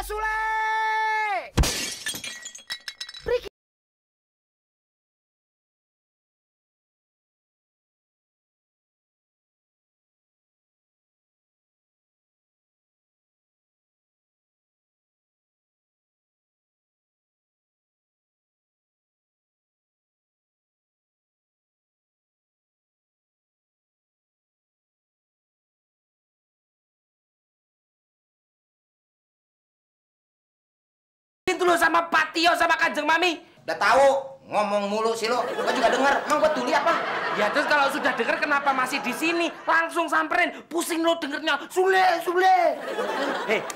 Sule! Riki. Dulu sama Pak Tio sama Kanjeng Mami. Udah tahu, ngomong mulu sih lo. Gua juga denger. Emang gua tuli apa? Ya terus kalau sudah dengar kenapa masih di sini? Langsung samperin. Pusing lo dengernya. Sule, Sule.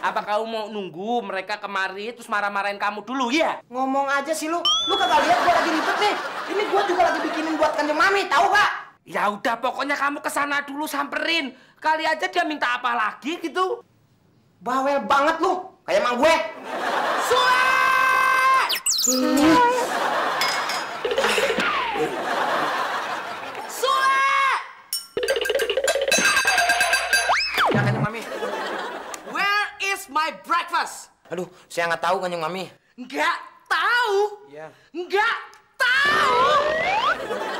Apa kamu mau nunggu mereka kemari terus marah-marahin kamu dulu ya? Ngomong aja sih lu. Lu kagak lihat gua lagi ribet nih. Ini gua juga lagi bikinin buat Kanjeng Mami, tahu gak? Ya udah pokoknya kamu kesana dulu samperin. Kali aja dia minta apa lagi gitu. Bawel banget lu. Kayak emang gue. Sule! Sule! Ya Kanjeng Mami. Where is my breakfast? Aduh, saya nggak tahu Kanjeng Mami. Nggak tahu? Iya. Nggak tahu?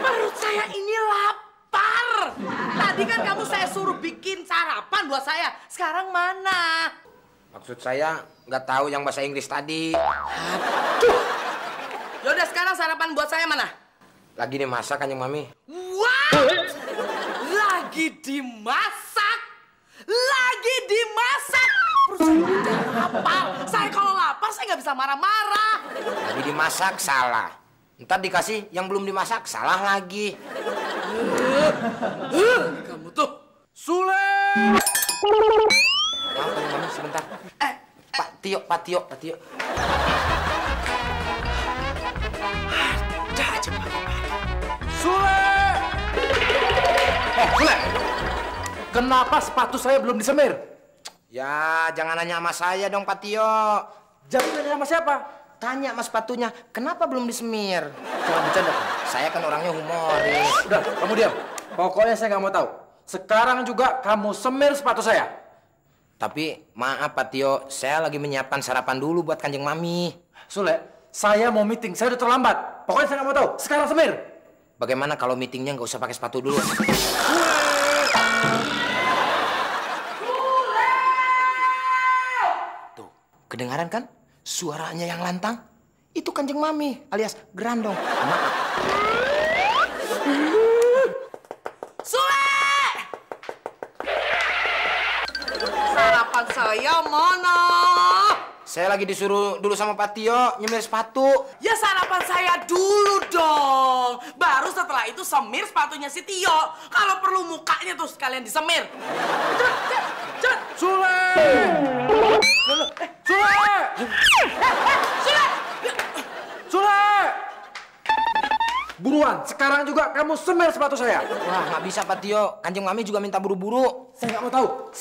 Perut saya ini lapar. Tadi kan kamu saya suruh bikin sarapan buat saya. Sekarang mana? Maksud saya nggak tahu yang bahasa Inggris tadi. Yaudah sekarang sarapan buat saya mana? Lagi dimasak Kanjeng Mami. What? Lagi dimasak? Lagi dimasak? Perut saya udah lapar. Saya kalau lapar saya nggak bisa marah-marah. Lagi dimasak salah. Ntar dikasih yang belum dimasak salah lagi. Kamu tuh Sule! Maaf Kanjeng Mami sebentar. Pak Tio. Ada aja Pak. Sule! Sule! Kenapa sepatu saya belum disemir? Ya, jangan nanya sama saya dong Pak Tio. Jadi nanya sama siapa? Tanya sama sepatunya, kenapa belum disemir? Jangan bercanda. Saya kan orangnya humoris. Udah, kamu diam. Pokoknya saya nggak mau tahu. Sekarang juga kamu semir sepatu saya. Tapi maaf Pak Tio, saya lagi menyiapkan sarapan dulu buat Kanjeng Mami. Sule, saya mau meeting. Saya udah terlambat. Pokoknya saya nggak mau tahu. Sekarang semir. Bagaimana kalau meetingnya nggak usah pakai sepatu dulu? Tuh, kedengaran kan? Suaranya yang lantang. Itu Kanjeng Mami alias Grandong. Maaf. Sule! Sarapan saya mana? Saya lagi disuruh dulu sama Pak Tio nyemir sepatu. Ya sarapan saya dulu dong. Baru setelah itu semir sepatunya si Tio. Kalau perlu mukanya tuh sekalian disemir. Cepet. Sule! Sule! Sule! Sule! Buruan, sekarang juga kamu semir sepatu saya. Wah, nggak bisa Pak Tio. Kanjeng Mami juga minta buru-buru. Saya nggak mau tahu.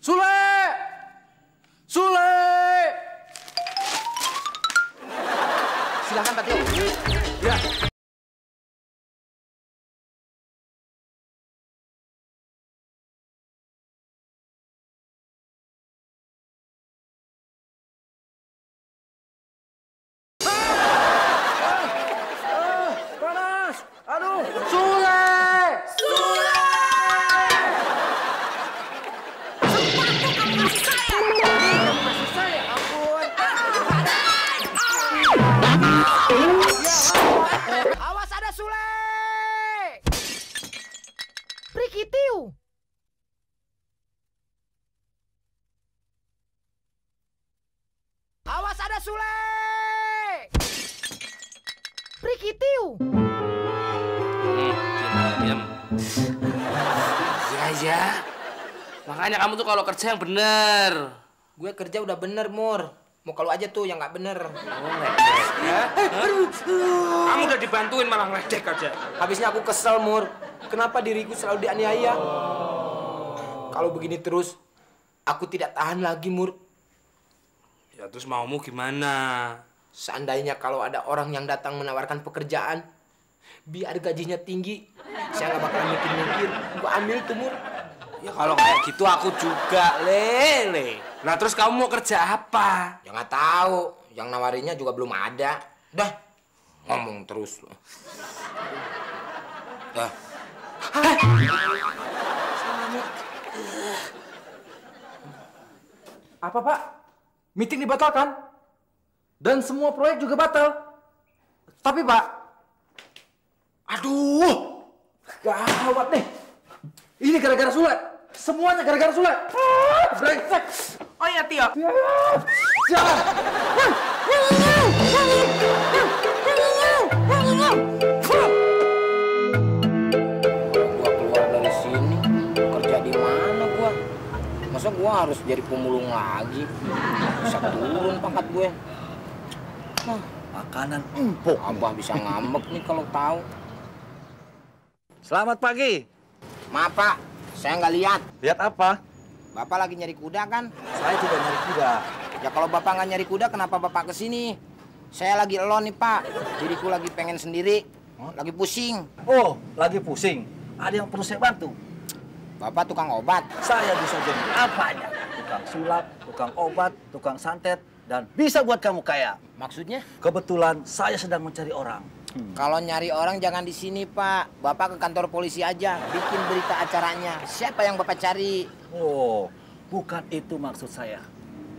Sule! Sule! Silakan Pak Tio. Ya. Panas! Aduh! Sule! Awas ada Sule! Prikitiu. Awas ada Sule! Prikitiu. Diam. Ya. Makanya kamu tuh kalau kerja yang bener. Gue kerja udah bener, Mur. Mau kalau aja tuh yang nggak bener. Oh, ledek ya? Kamu udah dibantuin malah ngeledek aja. Habisnya aku kesel, Mur. Kenapa diriku selalu dianiaya? Kalau begini terus, aku tidak tahan lagi, Mur. Ya terus maumu gimana? Seandainya kalau ada orang yang datang menawarkan pekerjaan, biar gajinya tinggi, saya nggak bakalan mikir-mikir. Gue ambil tuh, Mur. Ya kalau kayak gitu aku juga, Lele. Nah terus kamu mau kerja apa? Ya nggak tahu. Yang nawarinnya juga belum ada. Dah, ngomong terus. Dah. Apa, Pak? Meeting dibatalkan? Dan semua proyek juga batal. Tapi, Pak, aduh, gawat nih. Ini gara-gara Sule. Semuanya gara-gara Sule. Brengsek. Oh ya Tio. Gua keluar dari sini, kerja di mana gua? Masa gua harus jadi pemulung lagi? Bisa turun pangkat gue. Makanan empuk. Abah bisa ngambek nih kalau tahu. Selamat pagi. Maaf, Pak. Saya nggak lihat. Lihat apa? Bapak lagi nyari kuda kan? Saya tidak nyari kuda. Ya kalau Bapak nggak nyari kuda, kenapa Bapak kesini? Saya lagi elon nih, Pak. Diriku lagi pengen sendiri. Lagi pusing. Oh, lagi pusing. Ada yang perlu saya bantu. Bapak tukang obat. Saya bisa jadi apanya? Tukang sulap, tukang obat, tukang santet, dan bisa buat kamu kaya. Maksudnya? Kebetulan saya sedang mencari orang. Kalau nyari orang jangan di sini, Pak. Bapak ke kantor polisi aja. Bikin berita acaranya. Siapa yang Bapak cari? Oh, bukan itu maksud saya.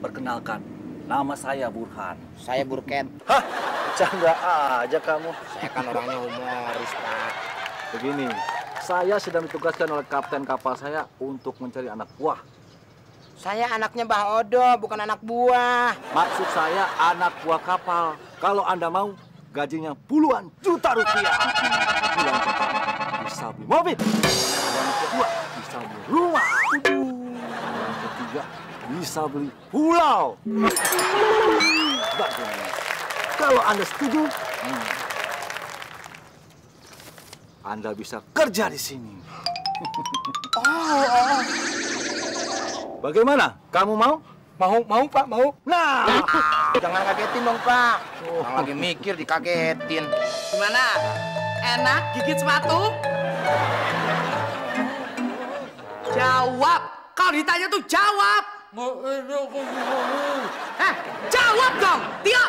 Perkenalkan, nama saya Burhan. Saya Burket. Hah? Bercanda aja kamu. Saya kan orangnya humoris, Pak. Begini, saya sedang ditugaskan oleh kapten kapal saya untuk mencari anak buah. Saya anaknya Mbah Odo, bukan anak buah. Maksud saya anak buah kapal. Kalau Anda mau, gajinya puluhan juta rupiah. Bulan pertama bisa beli mobil. Bulan kedua bisa beli rumah. Bulan ketiga bisa beli pulau. Bagaimana? Kalau Anda setuju, Anda bisa kerja di sini. Bagaimana? Kamu mau? Mau, Pak, mau. Nah, Jangan kagetin dong, Pak. Orang lagi mikir dikagetin. Gimana? Enak gigit sepatu? Jawab. Kalau ditanya tuh jawab. Jawab dong, Tio.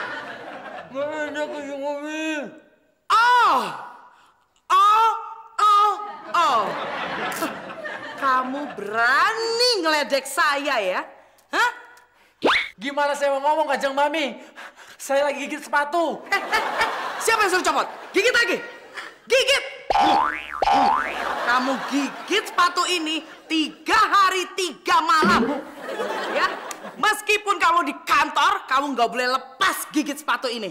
Oh. Kamu berani ngeledek saya ya? Hah? Gimana saya mau ngomong, Kanjeng Mami? Saya lagi gigit sepatu. Siapa yang suruh copot? Gigit lagi. Gigit. Kamu gigit sepatu ini 3 hari 3 malam. Ya, meskipun kamu di kantor, kamu nggak boleh lepas gigit sepatu ini.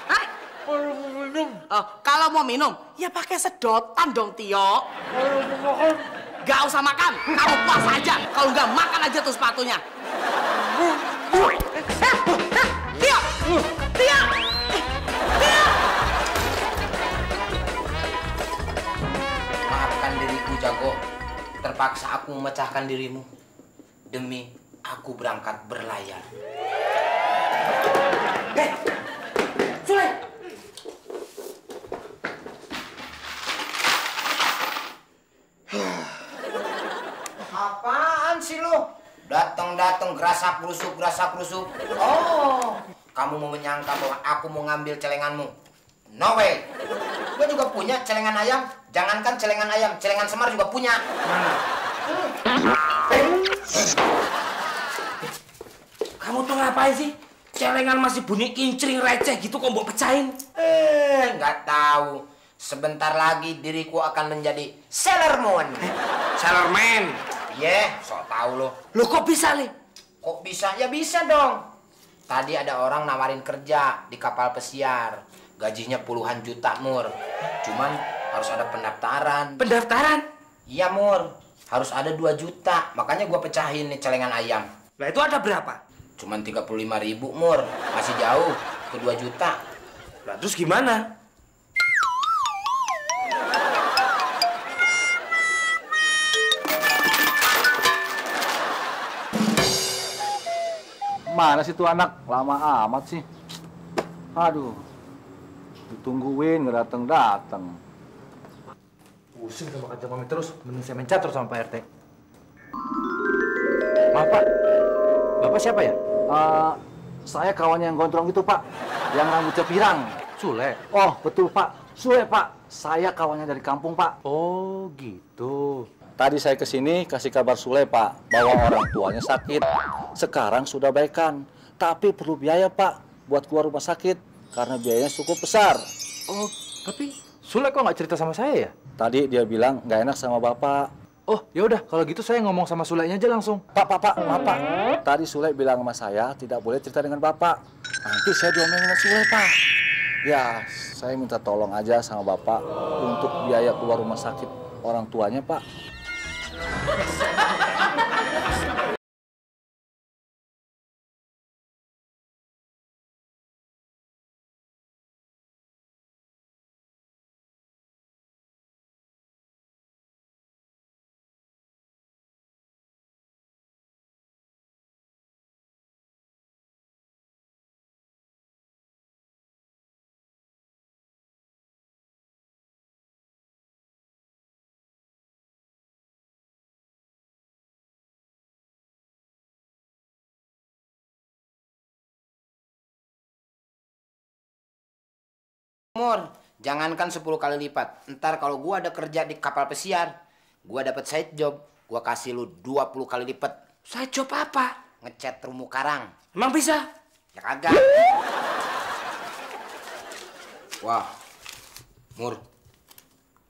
Hah? Oh, kalau mau minum, ya pakai sedotan dong, Tio. Gak usah makan, kamu puas aja. Kalau nggak makan aja tuh sepatunya. Tio! Tio! Tio! Maafkan diriku, Jago. Terpaksa aku memecahkan dirimu. Demi aku berangkat berlayar. Sule! Apaan sih lu? Datang gerasa kerusuk. Oh, kamu mau menyangka bahwa aku mau ngambil celenganmu? No way. Gue juga punya celengan ayam. Jangankan celengan ayam, celengan semar juga punya. Kamu tuh ngapain sih? Celengan masih bunyi kincring receh gitu kok mau pecahin? Nggak tahu. Sebentar lagi diriku akan menjadi Sailor-Moon. Sailor-Man. Sok tahu lo. Loh kok bisa, Le? Kok bisa? Ya bisa dong. Tadi ada orang nawarin kerja di kapal pesiar. Gajinya puluhan juta, Mur. Cuman harus ada pendaftaran. Pendaftaran? Iya, Mur. Harus ada 2 juta. Makanya gua pecahin nih celengan ayam. Lah itu ada berapa? Cuman 35.000, Mur. Masih jauh ke 2 juta. Lah terus gimana? Mana sih tuh anak? Lama amat sih. Aduh. Ditungguin nggak dateng-dateng. Pusing sama Kanjeng Mami terus. Mending saya main catur sama Pak RT. Maaf, Pak. Bapak siapa ya? Saya kawannya yang gondrong itu, Pak. Yang rambutnya pirang. Sule. Oh, betul, Pak. Sule, Pak. Saya kawannya dari kampung, Pak. Oh, gitu. Tadi saya ke sini kasih kabar Sule, Pak, bahwa orang tuanya sakit. Sekarang sudah baikan, tapi perlu biaya, Pak, buat keluar rumah sakit karena biayanya cukup besar. Oh, tapi Sule kok nggak cerita sama saya ya? Tadi dia bilang nggak enak sama Bapak. Oh, ya udah kalau gitu saya ngomong sama Sulenya aja langsung. Pak, maaf, Pak. Tadi Sule bilang sama saya tidak boleh cerita dengan Bapak. Nanti saya diomelin sama Sule, Pak. Ya, saya minta tolong aja sama Bapak untuk biaya keluar rumah sakit orang tuanya, Pak. Mur, jangankan 10 kali lipat. Ntar kalau gua ada kerja di kapal pesiar, gua dapat side job, gua kasih lu 20 kali lipat. Saya job apa? Ngecat terumbu karang. Emang bisa? Ya kagak. Wah, Mur,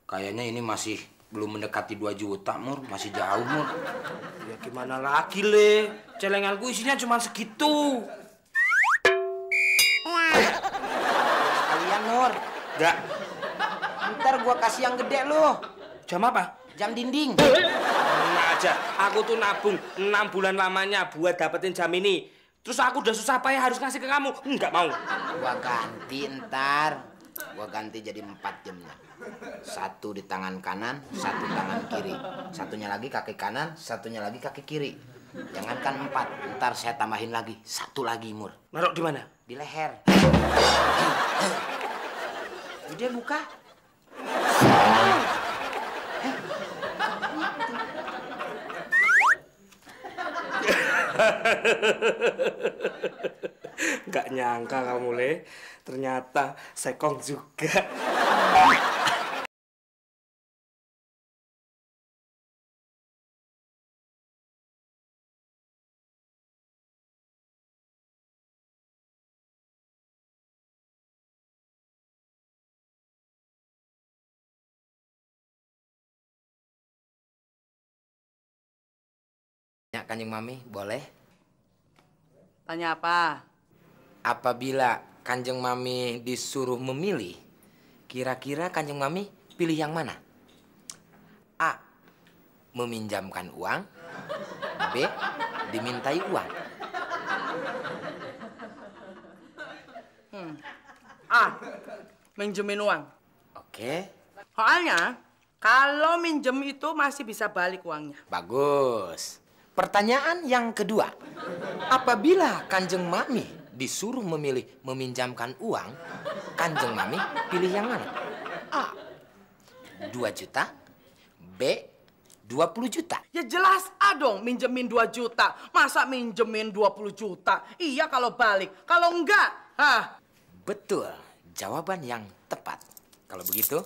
kayaknya ini masih belum mendekati 2 juta, Mur. Masih jauh, Mur. Ya gimana lagi, Le? Celenganku isinya cuma segitu. Kalian, Mur. Enggak. Ntar gua kasih yang gede lu. Jam apa? Jam dinding. Nah aja, aku tuh nabung 6 bulan lamanya buat dapetin jam ini. Terus aku udah susah payah harus ngasih ke kamu. Enggak mau. Gua ganti ntar. Gua ganti jadi 4 jamnya. 1 di tangan kanan, 1 tangan kiri. Satunya lagi kaki kanan, satunya lagi kaki kiri. Jangankan 4, ntar saya tambahin lagi. 1 lagi, Mur. Naruh di mana? Di leher. Udah buka. Nggak nyangka kamu, Le. Ternyata sekong juga. Ya, Kanjeng Mami, boleh? Tanya apa? Apabila Kanjeng Mami disuruh memilih, kira-kira Kanjeng Mami pilih yang mana? A. Meminjamkan uang. B. Dimintai uang. A. Minjemin uang. Oke. Soalnya kalau minjem itu masih bisa balik uangnya. Bagus. Pertanyaan yang kedua. Apabila Kanjeng Mami disuruh memilih meminjamkan uang, Kanjeng Mami pilih yang mana? A. 2 juta. B. 20 juta. Ya jelas A dong, minjemin 2 juta. Masa minjemin 20 juta? Iya kalau balik. Kalau enggak, Betul. Jawaban yang tepat. Kalau begitu,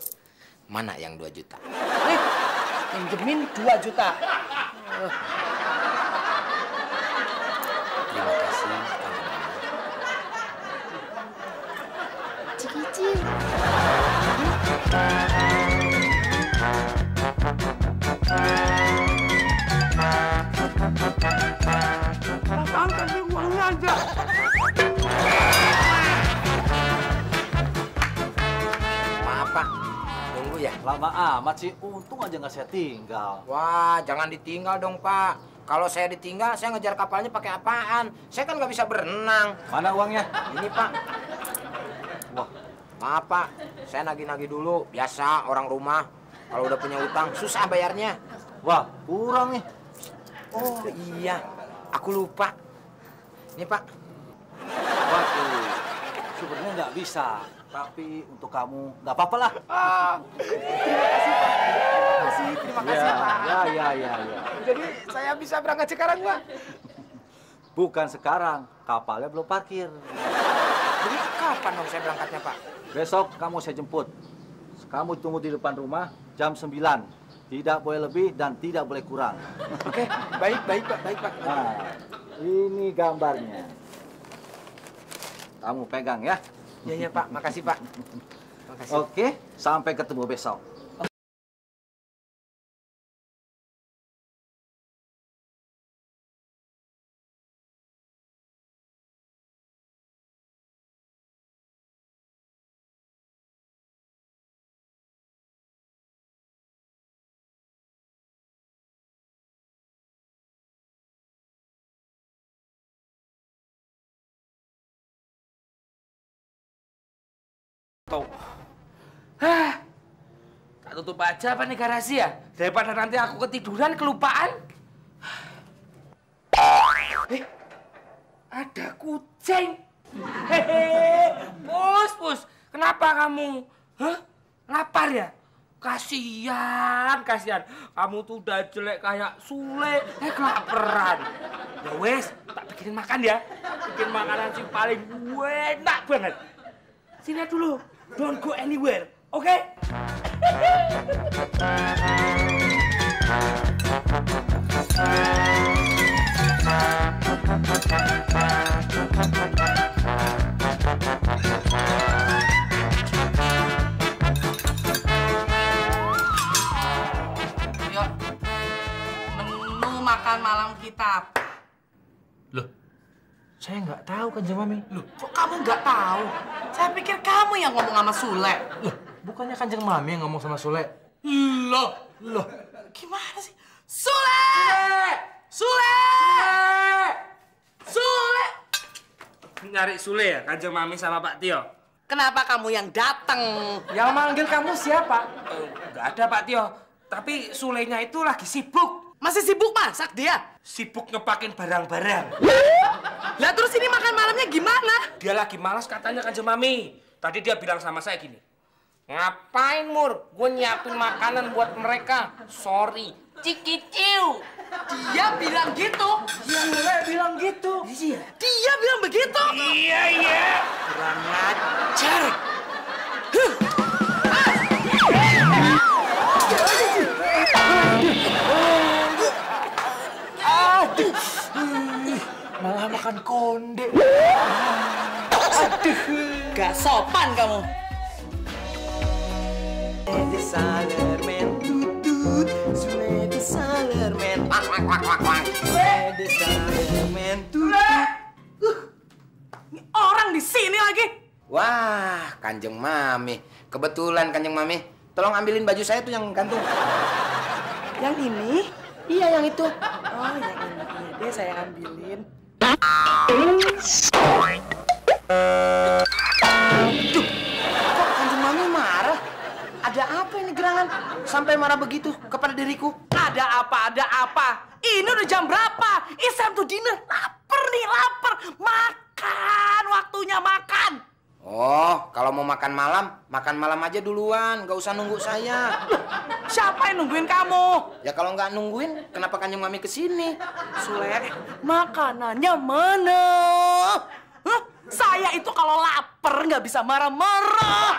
mana yang 2 juta? nih, minjemin 2 juta. Terima kasih, Kanjeng Mami. Cik. Apaan kasih uangnya aja? Maaf, Pak. Tunggu ya. Lama amat sih, untung aja nggak saya tinggal. Wah, jangan ditinggal dong, Pak. Kalau saya ditinggal, saya ngejar kapalnya pakai apaan? Saya kan nggak bisa berenang. Mana uangnya? Ini, Pak. Wah, Maaf, Pak. Saya nagih-nagih dulu. Biasa orang rumah. Kalau udah punya utang, susah bayarnya. wah kurang nih. Oh, iya. Aku lupa. Ini, Pak. Waduh, sebenarnya nggak bisa. Tapi untuk kamu nggak apa-apa lah. Terima kasih, Pak. Ya. Jadi saya bisa berangkat sekarang, Pak. Bukan sekarang, kapalnya belum parkir. Jadi kapan dong saya berangkatnya, Pak? Besok kamu saya jemput. Kamu tunggu di depan rumah jam 9. Tidak boleh lebih dan tidak boleh kurang. Oke, baik, Pak. Baik, Pak. Nah, ini gambarnya. Kamu pegang ya. Iya, Pak. Makasih, Pak. Makasih. Oke, sampai ketemu besok. Tak tutup aja apa nih garasi ya? Daripada nanti aku ketiduran kelupaan. Ada kucing. Hehehe, Pus. Kenapa kamu? Hah? Lapar ya? Kasihan. Kamu tuh udah jelek kayak Sule, kelaparan. Ya wes, tak bikinin makan ya. Bikin makanan sih paling enak banget. Sini dulu. Don't go anywhere, oke? Yuk, menu makan malam kita apa? Loh, saya nggak tahu Kanjeng Mami. Loh, kok kamu nggak tahu? Saya pikir kamu yang ngomong sama Sule. Loh, bukannya Kanjeng Mami yang ngomong sama Sule? Loh, gimana sih? Sule! Nyari Sule ya, Kanjeng Mami sama Pak Tio? Kenapa kamu yang datang? Yang manggil kamu siapa? Nggak ada Pak Tio, tapi Sulenya itu lagi sibuk. Masih sibuk masak dia? Sibuk ngepakin barang-barang. Lah terus ini makan malamnya gimana? Dia lagi malas katanya Kanjeng Mami. Tadi dia bilang sama saya gini, ngapain Mur? Gue nyiapin makanan buat mereka. Sorry, cikiciu. Dia bilang gitu? Sule bilang gitu. Iya. Dia bilang begitu? Iya. Kurang ajar. Malah makan konde. Gak sopan kamu. Di Salermen tutut, Sule di Salermen. Di Salermen tutut. Ini orang di sini lagi. Wah, Kanjeng Mami. Kebetulan Kanjeng Mami. Tolong ambilin baju saya tuh yang gantung. Yang ini? Iya, yang itu. Oh, yang ini. Iya deh, saya ambilin. Duh, kok Kanjeng Mami marah? Ada apa ini gerangan? Sampai marah begitu kepada diriku? Ada apa? Ini udah jam berapa? It's time to dinner. Lapar nih, lapar. Makan, waktunya makan. Oh, kalau mau makan malam aja duluan. Nggak usah nunggu saya. Siapa yang nungguin kamu? Ya kalau nggak nungguin, kenapa Kanjeng Mami kesini? Sule, makanannya mana? Hah? Saya itu kalau lapar nggak bisa marah-marah.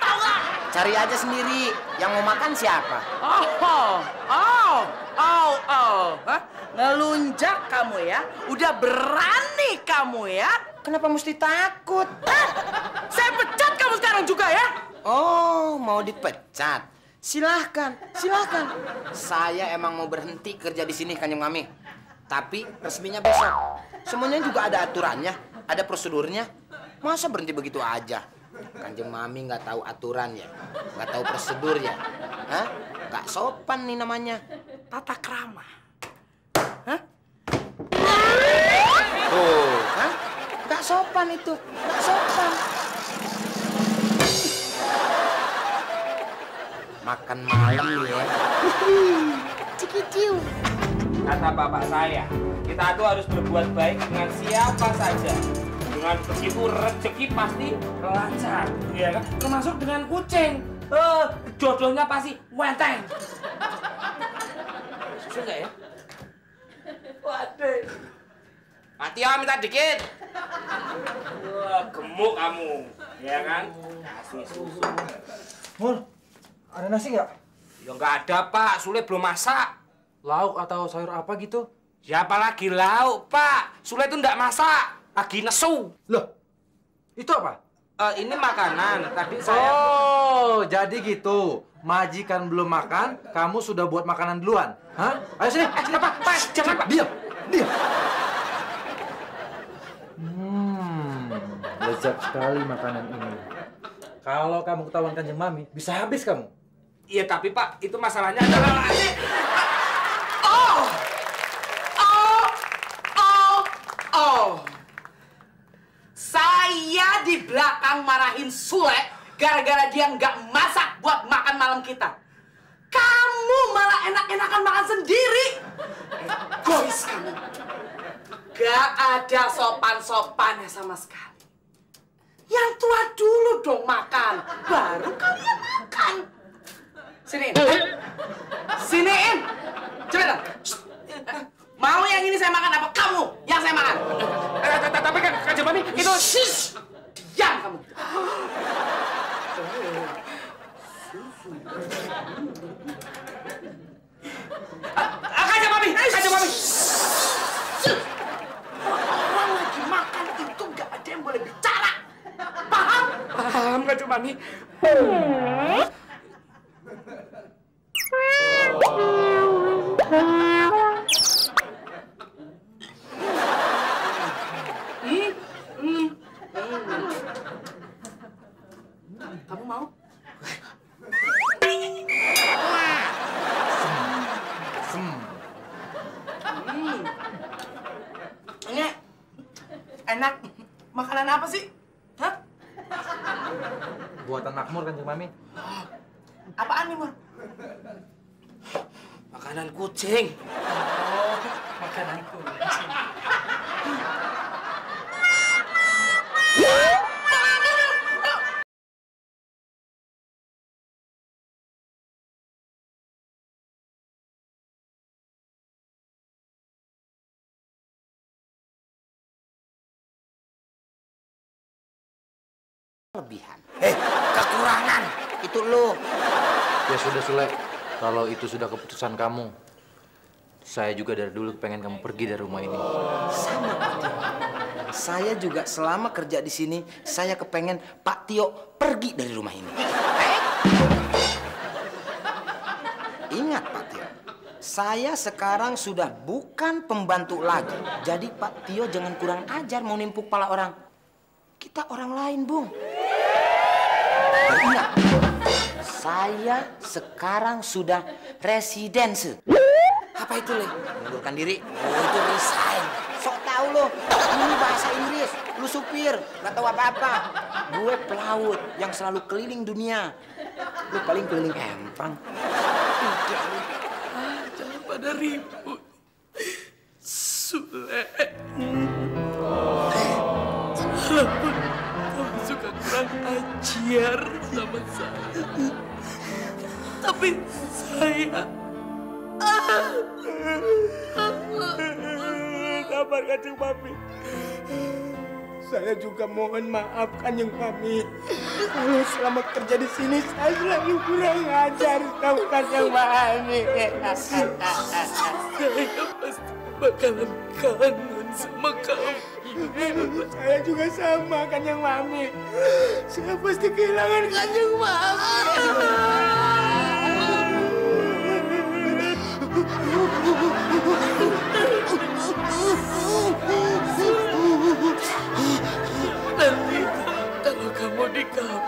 Tahu nggak? Cari aja sendiri. Yang mau makan siapa? Hah? Ngelunjak kamu ya? Udah berani kamu ya? Kenapa mesti takut? Hah? Saya pecat kamu sekarang juga ya? Oh, mau dipecat? Silahkan, silahkan. Saya emang mau berhenti kerja di sini, Kanjeng Mami. Tapi resminya besok. Semuanya juga ada aturannya, ada prosedurnya. Masa berhenti begitu aja? Kanjeng Mami nggak tahu aturan ya, nggak tahu prosedur ya. Hah? Nggak sopan nih namanya. Tata krama. Hah? Tuh, kan? Nggak sopan itu, nggak sopan. Makan malam ya. Cikiciu. Kata bapak saya, kita tuh harus berbuat baik dengan siapa saja. Dengan begitu rezeki pasti lancar, ya kan? Termasuk dengan kucing. Jodohnya pasti wenteng. Susu nggak ya? Waduh. Pak Tio minta dikit. Wah, gemuk kamu, ya kan? Kasih susu. Mul, ada nasi nggak? Ya nggak ada, Pak. Sule belum masak. Lauk atau sayur apa gitu? Siapa lagi lauk, Pak? Sule itu nggak masak. Lagi nesu. Loh, itu apa? Ini makanan. Tadi saya... Oh, jadi gitu. Majikan belum makan, kamu sudah buat makanan duluan. Hah? Ayo sini, sini. Pak, jangan, Pak. Diam, diam. Lezat sekali makanan ini. Kalau kamu ketahuan Kanjeng Mami, bisa habis kamu. Iya, tapi Pak, itu masalahnya adalah... Saya di belakang marahin Sule gara-gara dia nggak masak buat makan malam kita. Kamu malah enak-enakan makan sendiri. Egois kamu. Gak ada sopan-sopannya sama sekali. Yang tua dulu dong makan, baru kalian makan. Siniin. Siniin. Cepetan. Mau yang ini saya makan apa kamu yang saya makan? Tapi Kanjeng Mami, itu... Shh! Diam kamu. Kanjeng Mami, Kanjeng Mami. Orang lagi makan itu nggak ada yang boleh bicara. Paham? Paham, Kanjeng Mami. Kamu mau? Ini enak. Makanan apa sih? Hah? Buatan makmur Kanjeng Mami. Apaan nih, Mur? Makanan kucing. Oh, makanan kucing. Kelebihan. Kekurangan. Itu lo. Ya sudah Sule, kalau itu sudah keputusan kamu, saya juga dari dulu pengen kamu pergi dari rumah ini. Sama Pak Tio. Saya juga selama kerja di sini, saya kepengen Pak Tio pergi dari rumah ini. Ingat Pak Tio, saya sekarang sudah bukan pembantu lagi. Jadi Pak Tio jangan kurang ajar mau nimpuk kepala orang. Kita orang lain, Bung. Dan ingat, saya sekarang sudah residensi. Apa itu, Le? Mengundurkan diri. Oh, itu resign. Sok tahu lo. Ini bahasa Inggris. Lu supir, nggak tahu apa-apa. Gue pelaut yang selalu keliling dunia. Lu paling keliling empang. Jangan pada ribut. Sule. Walaupun kamu suka kurang ajar sama saya. Tapi saya... Sabar, Kanjeng Mami. Saya juga mohon maaf, Kanjeng Mami. Kalau selama kerja di sini saya selalu kurang ajar sama Kanjeng Mami. Saya pasti bakalan kangen sama kamu. Saya juga sama, Kanjeng Mami. Saya pasti kehilangan Kanjeng Mami. Nanti kalau kamu di kapal,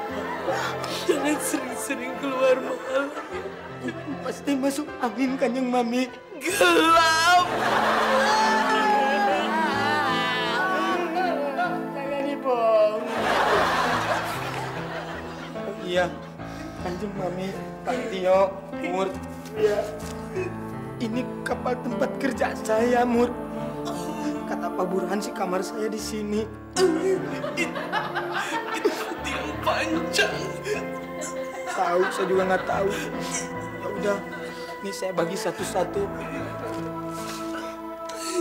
jangan sering-sering keluar malam. Pasti masuk angin, Kanjeng Mami. Gelap. Jangan dibohong. Iya, Kanjeng Mami, Pak Tio, Mur. Iya. Ini kapal tempat kerja saya, Mur. Kata Pak Burhan sih kamar saya di sini. Itu hati yang panjang. Tahu, saya juga nggak tahu. Ya udah, ini saya bagi satu-satu.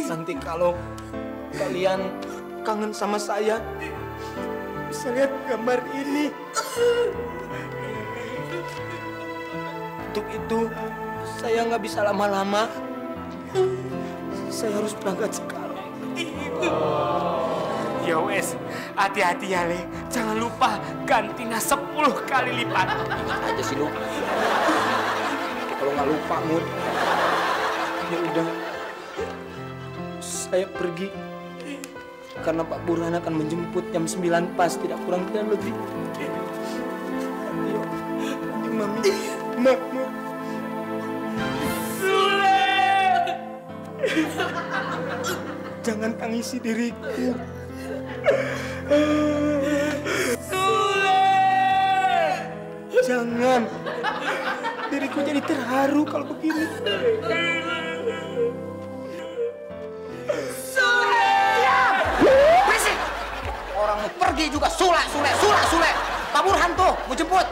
Nanti kalau kalian kangen sama saya, bisa lihat gambar ini. Untuk itu, saya nggak bisa lama-lama. Saya harus berangkat sekarang. Ya wes, hati-hati ya Le. Jangan lupa gantinya 10 kali lipat. Ingat aja sih lu. Kalau nggak lupa, Mur. Ya udah, saya pergi. Karena Pak Burhan akan menjemput jam 9 pas, tidak kurang tidak lebih. Ayo, Mami, Mami. Jangan tangisi diriku. Jangan. Diriku jadi terharu kalau begini. Berisik! Orang mau pergi juga Sule. Pak Burhan tuh mau jemput.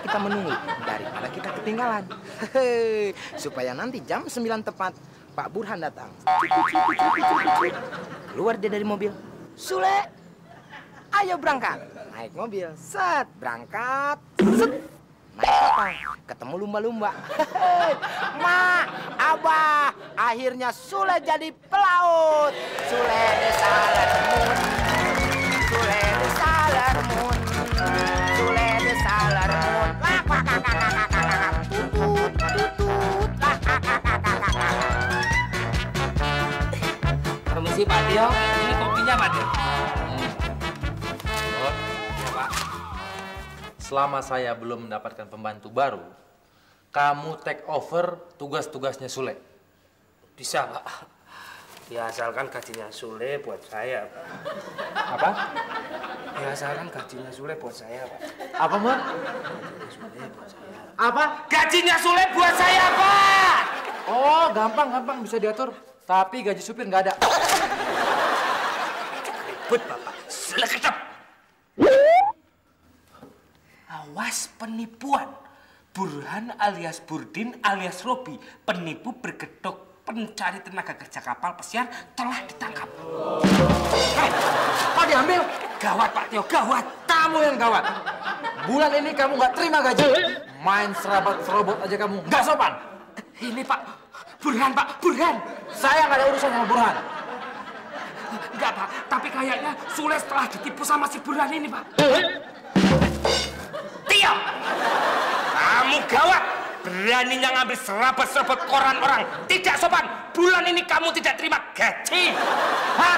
Kita menunggu daripada kita ketinggalan. Hehehe. Supaya nanti jam 9 tepat Pak Burhan datang. Keluar dia dari mobil. Sule, ayo berangkat. Naik mobil, set, berangkat, set. Naik kapal, ketemu lumba-lumba. Hehehe. Ma, Abah, akhirnya Sule jadi pelaut. Sule the Sailor Moon. Sule the Sailor Moon. Sule the Sailor Moon. Tutut, tutut. Permisi Pak Tio, ini kopinya Pak Tio. Selama saya belum mendapatkan pembantu baru, kamu take over tugas-tugasnya Sule. Bisa Pak. Ya asalkan gajinya Sule buat saya Pak. Apa? Ya asalkan gajinya Sule buat saya Pak. Apa, Mbak? Apa? Gajinya Sule buat saya Pak. Oh, gampang bisa diatur. Tapi gaji supir nggak ada. Ribut Bapak. Seleketep. Awas penipuan. Burhan alias Burdin alias Robi, penipu bergedok pencari tenaga kerja kapal pesiar telah ditangkap. Kok diambil? Gawat Pak Tio, gawat. Kamu yang gawat. Bulan ini kamu nggak terima gaji. Main serobot aja kamu. Nggak sopan. Ini Pak, Burhan Pak, Burhan. Saya nggak ada urusan sama Burhan. Enggak Pak, tapi kayaknya Sule setelah ditipu sama si Burhan ini Pak. Tio, kamu gawat. Beraninya ngambil serabot-serabot koran orang. Tidak sopan. Bulan ini kamu tidak terima gaji. Hah?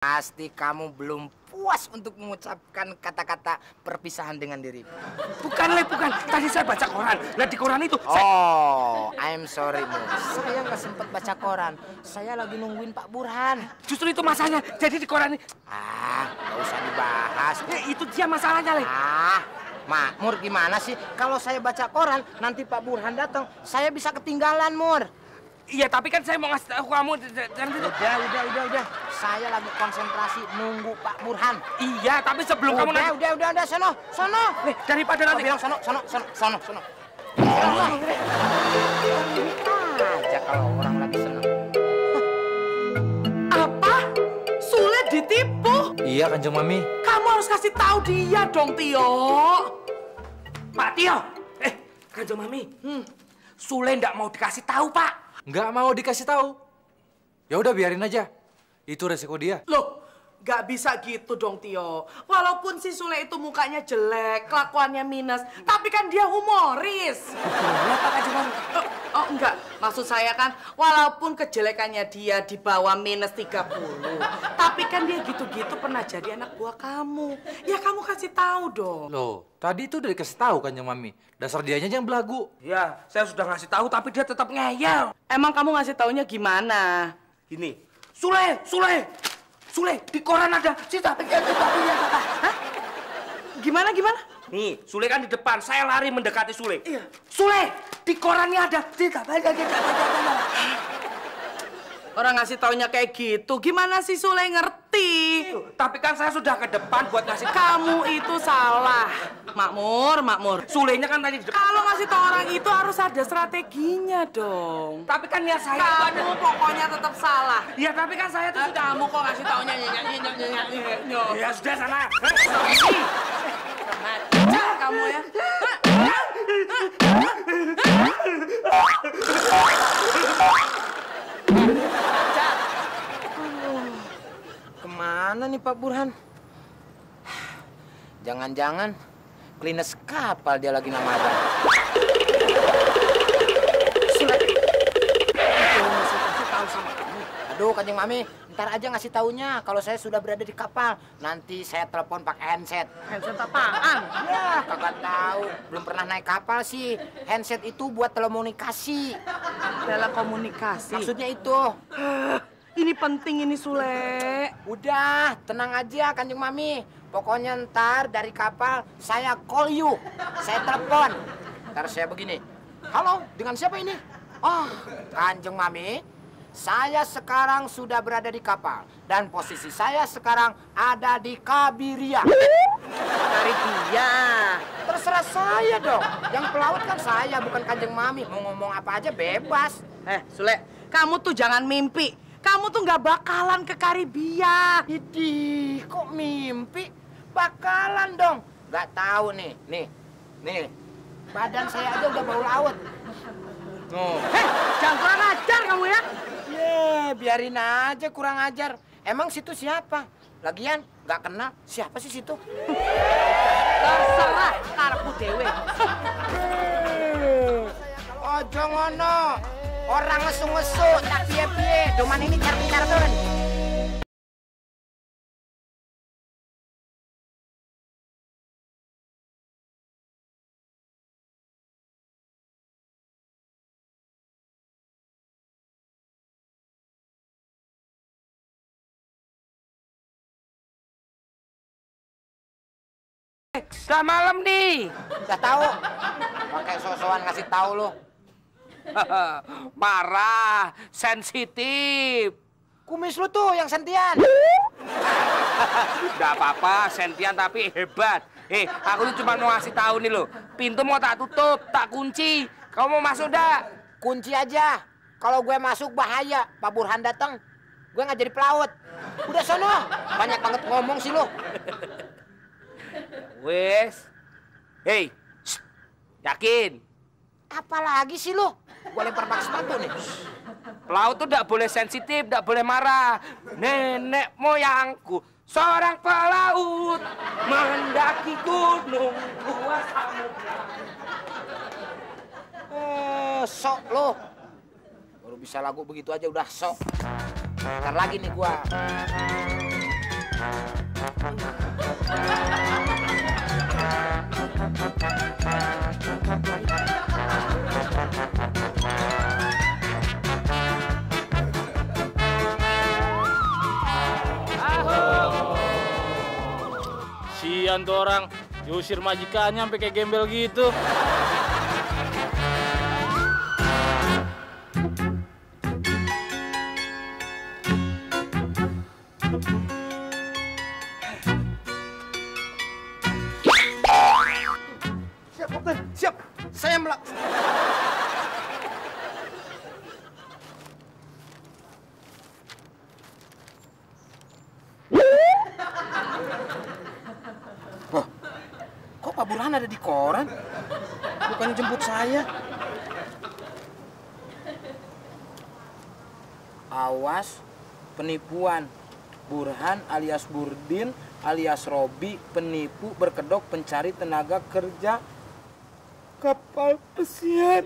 Pasti kamu belum puas untuk mengucapkan kata-kata perpisahan dengan diri. Bukan, Le, bukan. Tadi saya baca koran. Lah di koran itu... Oh, I'm sorry, Mus. Saya nggak sempat baca koran. Saya lagi nungguin Pak Burhan. Justru itu masalahnya. Jadi di koran ini... Nggak usah dibahas. Itu dia masalahnya, Le. Mur, gimana sih? Kalau saya baca koran, nanti Pak Burhan datang, saya bisa ketinggalan, Mur. Iya, tapi kan saya mau ngasih tahu kamu. Udah. Saya lagi konsentrasi nunggu Pak Burhan. Iya, tapi sebelum kamu nanti... Udah, sono. Daripada nanti... Bilang sono. Aja kalau orang lagi senang. Apa? Sule ditipu? Iya, Kanjeng Mami. Kamu harus kasih tahu dia dong, Tio. Pak Tio! Kanjeng Mami. Sule nggak mau dikasih tahu, Pak. Nggak mau dikasih tahu. Ya udah biarin aja. Itu resiko dia. Loh, nggak bisa gitu dong, Tio. Walaupun si Sule itu mukanya jelek, kelakuannya minus, tapi kan dia humoris. Oh, enggak. Maksud saya kan, walaupun kejelekannya dia di bawah minus 30, tapi kan dia gitu-gitu pernah jadi anak buah kamu. Ya kamu kasih tahu dong. Loh, tadi itu udah dikasih tahu Kanjeng Mami. Dasar dianya yang belagu. Ya, saya sudah ngasih tahu, tapi dia tetap ngeyel. Emang kamu ngasih taunya gimana? Gini, Sule, di koran ada si tapi Hah? Gimana? Nih, Sule kan di depan, saya lari mendekati Sule. Iya. Sule, di korannya ada si Orang ngasih taunya kayak gitu, gimana sih Sule ngerti? Tapi kan saya sudah ke depan buat ngasih Kamu itu salah. Makmur. Sulenya kan tadi di depan. Kalau ngasih tau orang itu harus ada strateginya dong. Tapi kan niat saya itu ada. Kamu pokoknya tetap salah. Ya, tapi kan saya tuh sudah... Kamu kok ngasih taunya Ya sudah sana. Jangan kamu ya. Kemana nih Pak Burhan? Jangan-jangan klines kapal dia lagi namadan. Sule, aku masih kasih tahu sama kamu. Aduh, Kanjeng Mami, ntar aja ngasih taunya kalau saya sudah berada di kapal. Nanti saya telepon pakai handset. Handset apaan? Ya, kagak tahu. Belum pernah naik kapal sih. Handset itu buat telekomunikasi. Telekomunikasi. Maksudnya itu. Ini penting ini Sule. Udah, tenang aja Kanjeng Mami. Pokoknya ntar dari kapal saya call you. Saya telepon. Ntar saya begini. Halo, dengan siapa ini? Oh, Kanjeng Mami. Saya sekarang sudah berada di kapal. Dan posisi saya sekarang ada di Kabiria. Karibia. Terserah saya dong. Yang pelaut kan saya, bukan Kanjeng Mami. Mau ngomong apa aja bebas. Sule, kamu tuh jangan mimpi. Kamu tuh nggak bakalan ke Karibia. Idih, kok mimpi? Bakalan dong. Nggak tahu nih. Badan saya aja udah bau laut. Jangan kurang ajar kamu ya. Biarin aja kurang ajar. Emang situ siapa? Lagian nggak kenal. Siapa sih situ? Terserah karepmu dewe. Ojo ngono. Orang ngesu-ngesu, tak piye-piye. Doman ini carpin-carpin. Udah malam nih. Udah tahu. Pakai sosokan ngasih tahu lo. Marah, sensitif. Kumis lu tuh yang sentian. Nggak apa-apa, sentian tapi hebat. Aku tuh cuma mau ngasih tahu nih lo. Pintu mau tak tutup, tak kunci. Kamu mau masuk dah? Kunci aja. Kalau gue masuk bahaya. Pak Burhan datang, gue nggak jadi pelaut. Udah sono. Banyak banget ngomong sih lo. Wes. Hei, yakin? Apalagi sih lo? Gue lempar pakai sepatu nih. Pelaut tuh nggak boleh sensitif, nggak boleh marah. Nenek moyangku seorang pelaut mendaki gunung luas samudra. Sok lo. Baru bisa lagu begitu aja udah sok. Ntar lagi nih gua. Sian tuh orang, diusir majikannya sampai kayak gembel gitu. Siap, Kapten. Siap. Saya melak. Wah, kok Pak Burhan ada di koran? Bukan jemput saya. Awas penipuan. Burhan alias Burdin alias Robi, penipu berkedok pencari tenaga kerja kapal pesiar.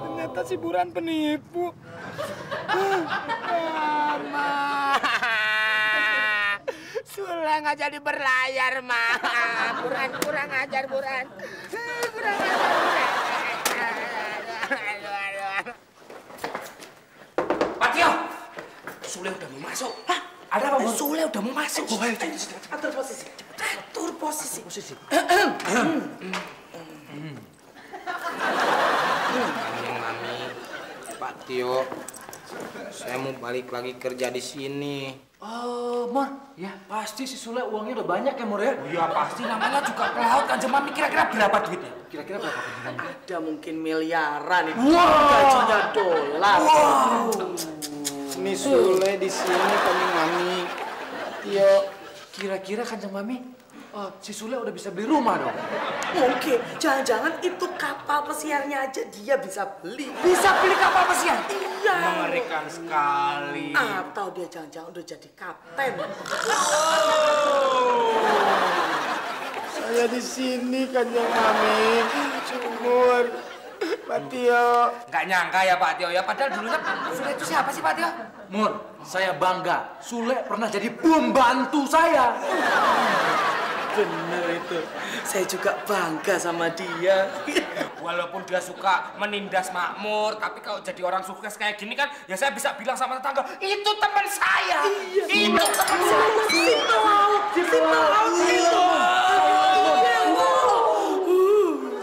Ternyata si Burhan penipu. Sule nggak jadi berlayar, mah. Burhan kurang ajar, Burhan. Kurang ajar, Burhan. Pak Tio, Sule udah mau masuk. Hah? Ada apa, Bang? Sule udah mau masuk. Oh, ayo, atur posisi. Atur posisi. Mami, Pak Tio, saya mau balik lagi kerja di sini. Oh, Mor, ya pasti si Sule uangnya udah banyak ya, Mor ya? Iya pasti, namanya juga pelaut kan. Mami kira-kira berapa duitnya? Kira-kira berapa? Ada mungkin miliaran itu. Gajinya dolar. Ini Sule di sini, Kanjeng Mami. Pak Tio, Kira-kira Kanjeng Mami, si Sule udah bisa beli rumah dong? Mungkin, jangan-jangan itu kapal pesiarnya aja dia bisa beli. Bisa beli kapal pesiar? Iya. Mengerikan sekali. Atau dia jangan-jangan udah jadi kapten. saya di sini, Kanjeng Mami. Sumur. Pak Tio. Nggak nyangka ya Pak Tio ya, padahal dulunya Sule itu siapa sih Pak Tio? Mur, saya bangga. Sule pernah jadi pembantu saya. Bener itu. Saya juga bangga sama dia. Walaupun dia suka menindas makmur, tapi kalau jadi orang sukses kayak gini kan, ya saya bisa bilang sama tetangga, itu teman saya. Iya. Itu teman saya.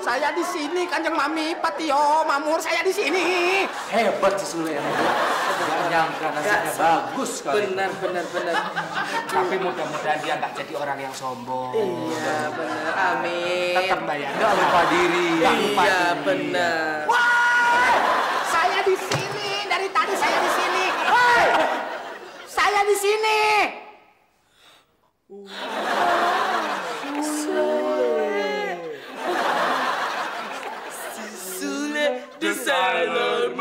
Saya di sini, Kanjeng Mami. Pak Tio, Mamur, saya di sini. Hebat si Sule ya, Mur. Gak nyangka nasibnya bagus sekali. Benar. Tapi mudah-mudahan dia nggak jadi orang yang sombong. Iya, benar. Amin. Tetap bayar. Gak lupa diri. Iya, benar. Wah, saya di sini. Dari tadi saya di sini. Hei, saya di sini. Sule desainer.